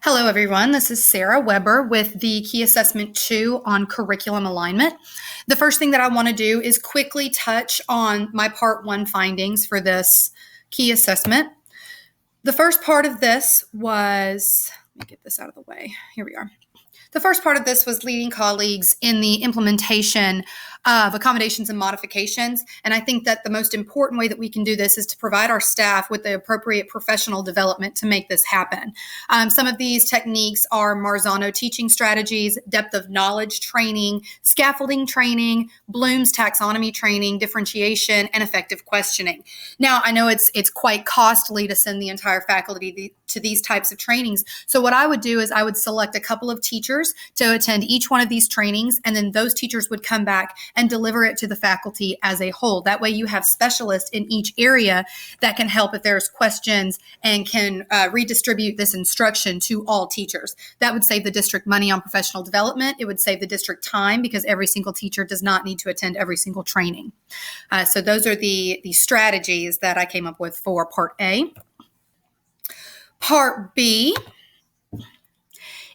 Hello, everyone. This is Sarah Weber with the Key Assessment 2 on curriculum alignment. The first thing that I want to do is quickly touch on my Part 1 findings for this key assessment. The first part of this was, let me get this out of the way. Here we are. The first part of this was leading colleagues in the implementation of accommodations and modifications. And I think that the most important way that we can do this is to provide our staff with the appropriate professional development to make this happen. Some of these techniques are Marzano teaching strategies, depth of knowledge training, scaffolding training, Bloom's taxonomy training, differentiation, and effective questioning. Now, I know it's quite costly to send the entire faculty to these types of trainings. So what I would do is I would select a couple of teachers to attend each one of these trainings, and then those teachers would come back and deliver it to the faculty as a whole. That way you have specialists in each area that can help if there's questions and can redistribute this instruction to all teachers. That would save the district money on professional development. It would save the district time because every single teacher does not need to attend every single training. So those are the strategies that I came up with for Part A. Part B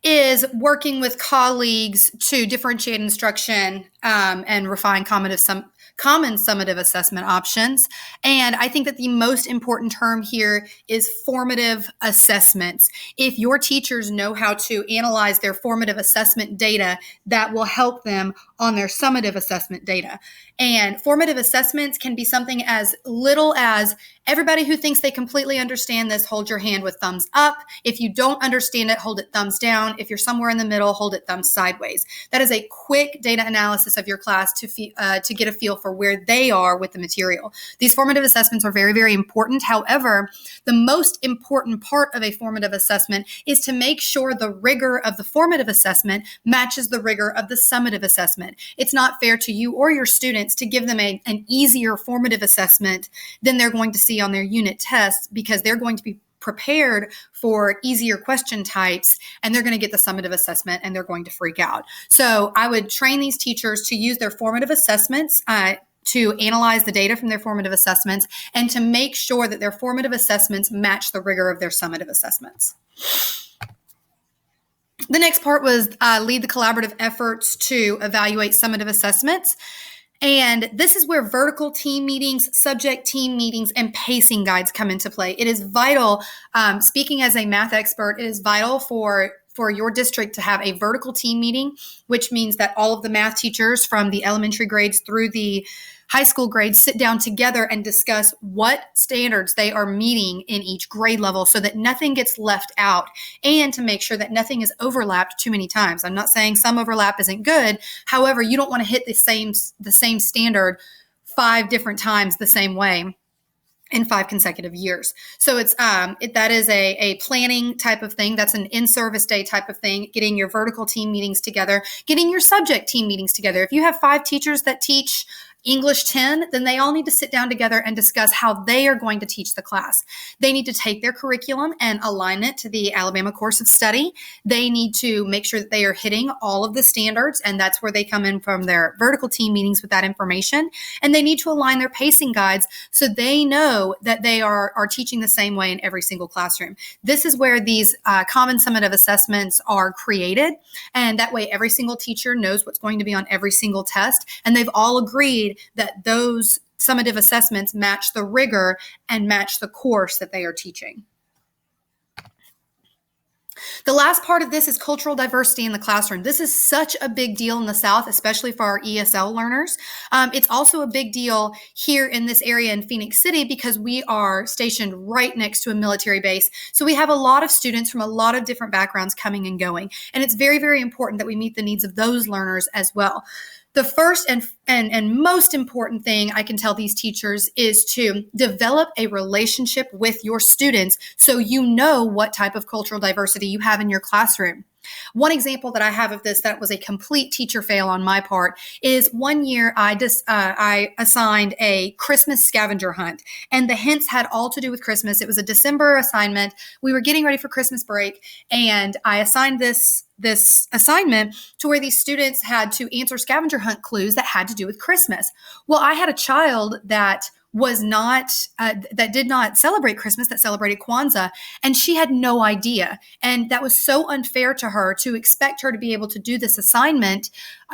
is working with colleagues to differentiate instruction and refine common summative assessment options. And I think that the most important term here is formative assessments. If your teachers know how to analyze their formative assessment data, that will help them on their summative assessment data. And formative assessments can be something as little as everybody who thinks they completely understand this, hold your hand with thumbs up. If you don't understand it, hold it thumbs down. If you're somewhere in the middle, hold it thumbs sideways. That is a quick data analysis of your class to get a feel for where they are with the material. These formative assessments are very, very important. However, the most important part of a formative assessment is to make sure the rigor of the formative assessment matches the rigor of the summative assessment. It's not fair to you or your students to give them an easier formative assessment than they're going to see on their unit tests because they're going to be prepared for easier question types and they're going to get the summative assessment and they're going to freak out. So I would train these teachers to use their formative assessments to analyze the data from their formative assessments and to make sure that their formative assessments match the rigor of their summative assessments. The next part was lead the collaborative efforts to evaluate summative assessments. And this is where vertical team meetings, subject team meetings, and pacing guides come into play. It is vital, speaking as a math expert, it is vital for your district to have a vertical team meeting, which means that all of the math teachers from the elementary grades through the high school grades sit down together and discuss what standards they are meeting in each grade level so that nothing gets left out and to make sure that nothing is overlapped too many times. I'm not saying some overlap isn't good. However, you don't want to hit the same standard 5 different times the same way in 5 consecutive years. So that is a planning type of thing. That's an in-service day type of thing, getting your vertical team meetings together, getting your subject team meetings together. If you have 5 teachers that teach English 10, then they all need to sit down together and discuss how they are going to teach the class. They need to take their curriculum and align it to the Alabama course of study. They need to make sure that they are hitting all of the standards, and that's where they come in from their vertical team meetings with that information. And they need to align their pacing guides so they know that they are teaching the same way in every single classroom. This is where these common summative assessments are created, and that way every single teacher knows what's going to be on every single test, and they've all agreed that those summative assessments match the rigor and match the course that they are teaching. The last part of this is cultural diversity in the classroom. This is such a big deal in the South, especially for our ESL learners. It's also a big deal here in this area in Phoenix City because we are stationed right next to a military base. So we have a lot of students from a lot of different backgrounds coming and going. And it's very, very important that we meet the needs of those learners as well. The first and most important thing I can tell these teachers is to develop a relationship with your students so you know what type of cultural diversity you have in your classroom. One example that I have of this that was a complete teacher fail on my part is one year I assigned a Christmas scavenger hunt, and the hints had all to do with Christmas. It was a December assignment. We were getting ready for Christmas break, and I assigned this assignment to where these students had to answer scavenger hunt clues that had to do with Christmas. Well, I had a child that was not that did not celebrate Christmas, that celebrated Kwanzaa, and she had no idea. And that was so unfair to her to expect her to be able to do this assignment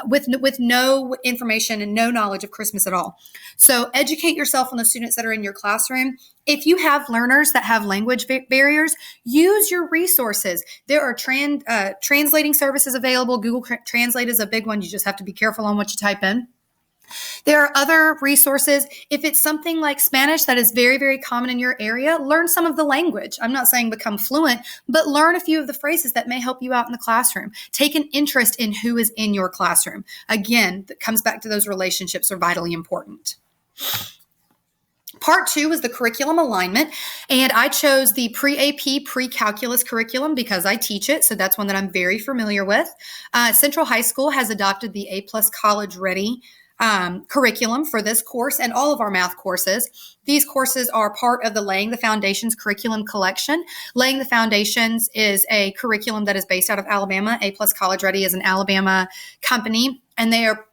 with no information and no knowledge of Christmas at all. So educate yourself on the students that are in your classroom. If you have learners that have language barriers, use your resources. There are translating services available. Google Translate is a big one. You just have to be careful on what you type in. There are other resources. If it's something like Spanish that is very, very common in your area, learn some of the language. I'm not saying become fluent, but learn a few of the phrases that may help you out in the classroom. Take an interest in who is in your classroom. Again, that comes back to those relationships are vitally important. Part 2 is the curriculum alignment, and I chose the pre-AP, pre-calculus curriculum because I teach it, so that's one that I'm very familiar with. Central High School has adopted the A+ College Ready curriculum for this course and all of our math courses. These courses are part of the Laying the Foundations curriculum collection. Laying the Foundations is a curriculum that is based out of Alabama. A+ College Ready is an Alabama company, and they are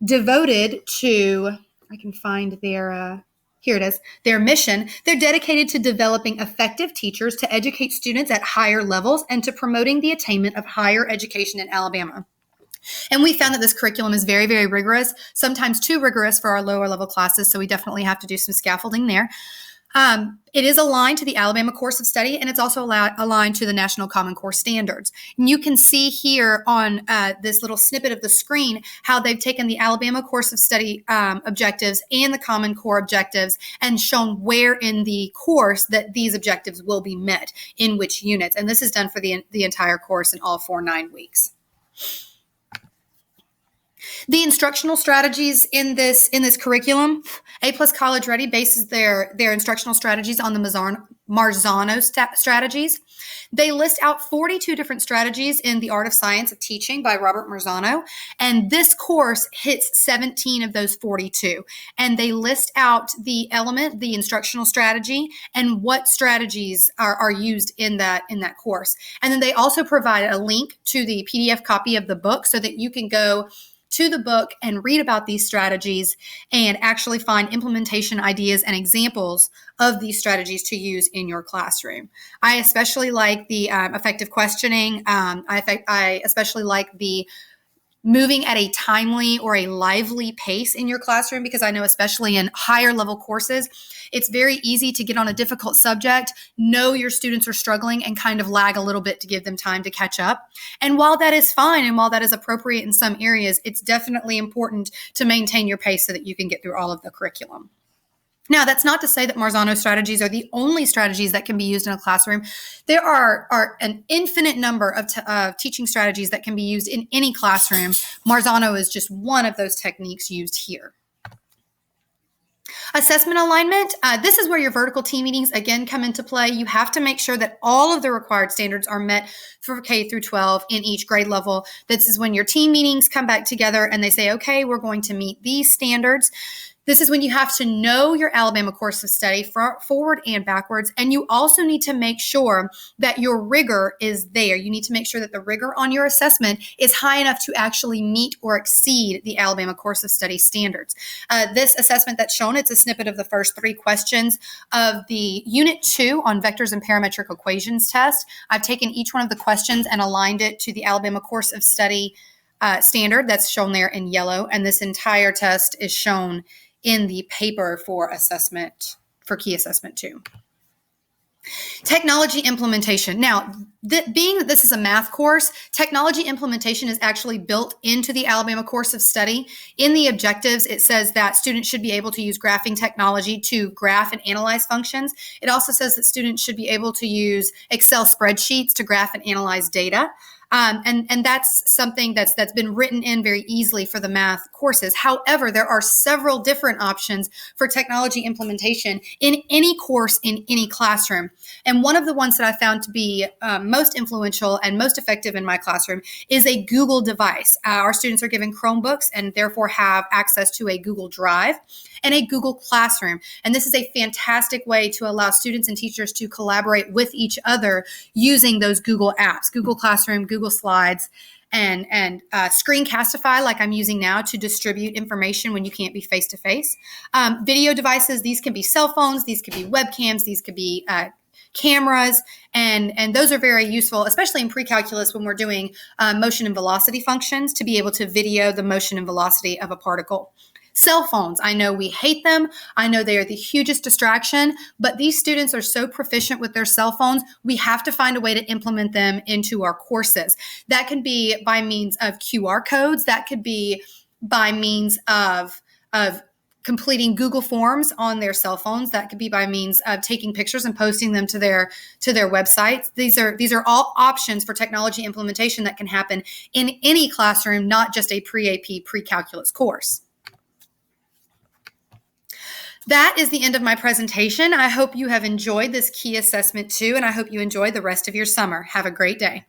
devoted to, I can find their, here it is, their mission. They're dedicated to developing effective teachers to educate students at higher levels and to promoting the attainment of higher education in Alabama. And we found that this curriculum is very, very rigorous, sometimes too rigorous for our lower level classes. So we definitely have to do some scaffolding there. It is aligned to the Alabama Course of Study, and it's also aligned to the National Common Core standards. And you can see here on this little snippet of the screen how they've taken the Alabama Course of Study objectives and the Common Core objectives and shown where in the course that these objectives will be met in which units. And this is done for the entire course in all 9 weeks. The instructional strategies in this curriculum, A+ College Ready bases their instructional strategies on the Marzano strategies. They list out 42 different strategies in The Art of Science of Teaching by Robert Marzano, and this course hits 17 of those 42. And they list out the element, the instructional strategy, and what strategies are used in that course. And then they also provide a link to the PDF copy of the book so that you can go to the book and read about these strategies and actually find implementation ideas and examples of these strategies to use in your classroom. I especially like the effective questioning. I especially like the moving at a timely or a lively pace in your classroom, because I know especially in higher level courses, it's very easy to get on a difficult subject, know your students are struggling, and kind of lag a little bit to give them time to catch up. And while that is fine and while that is appropriate in some areas, it's definitely important to maintain your pace so that you can get through all of the curriculum. Now, that's not to say that Marzano strategies are the only strategies that can be used in a classroom. There are an infinite number of teaching strategies that can be used in any classroom. Marzano is just one of those techniques used here. Assessment alignment, this is where your vertical team meetings again come into play. You have to make sure that all of the required standards are met for K through 12 in each grade level. This is when your team meetings come back together and they say, okay, we're going to meet these standards. This is when you have to know your Alabama Course of Study forward and backwards, and you also need to make sure that your rigor is there. You need to make sure that the rigor on your assessment is high enough to actually meet or exceed the Alabama Course of Study standards. This assessment that's shown, it's a snippet of the first 3 questions of the Unit 2 on Vectors and Parametric Equations test. I've taken each one of the questions and aligned it to the Alabama Course of Study standard that's shown there in yellow, and this entire test is shown in the paper for assessment, for Key Assessment 2. Technology implementation. Now, being that this is a math course, technology implementation is actually built into the Alabama Course of Study. In the objectives, it says that students should be able to use graphing technology to graph and analyze functions. It also says that students should be able to use Excel spreadsheets to graph and analyze data. And that's something that's been written in very easily for the math courses. However, there are several different options for technology implementation in any course in any classroom. And one of the ones that I found to be most influential and most effective in my classroom is a Google device. Our students are given Chromebooks and therefore have access to a Google Drive and a Google Classroom. And this is a fantastic way to allow students and teachers to collaborate with each other using those Google apps, Google Classroom, Google Google Slides, and Screencastify, like I'm using now, to distribute information when you can't be face to face. Video devices, these can be cell phones, these could be webcams, these could be cameras, and those are very useful, especially in pre-calculus when we're doing motion and velocity functions, to be able to video the motion and velocity of a particle. Cell phones, I know we hate them. I know they are the hugest distraction, but these students are so proficient with their cell phones, we have to find a way to implement them into our courses. That can be by means of QR codes. That could be by means of completing Google Forms on their cell phones. That could be by means of taking pictures and posting them to their websites. These are all options for technology implementation that can happen in any classroom, not just a pre-AP, pre-calculus course. That is the end of my presentation. I hope you have enjoyed this key assessment 2, and I hope you enjoy the rest of your summer. Have a great day.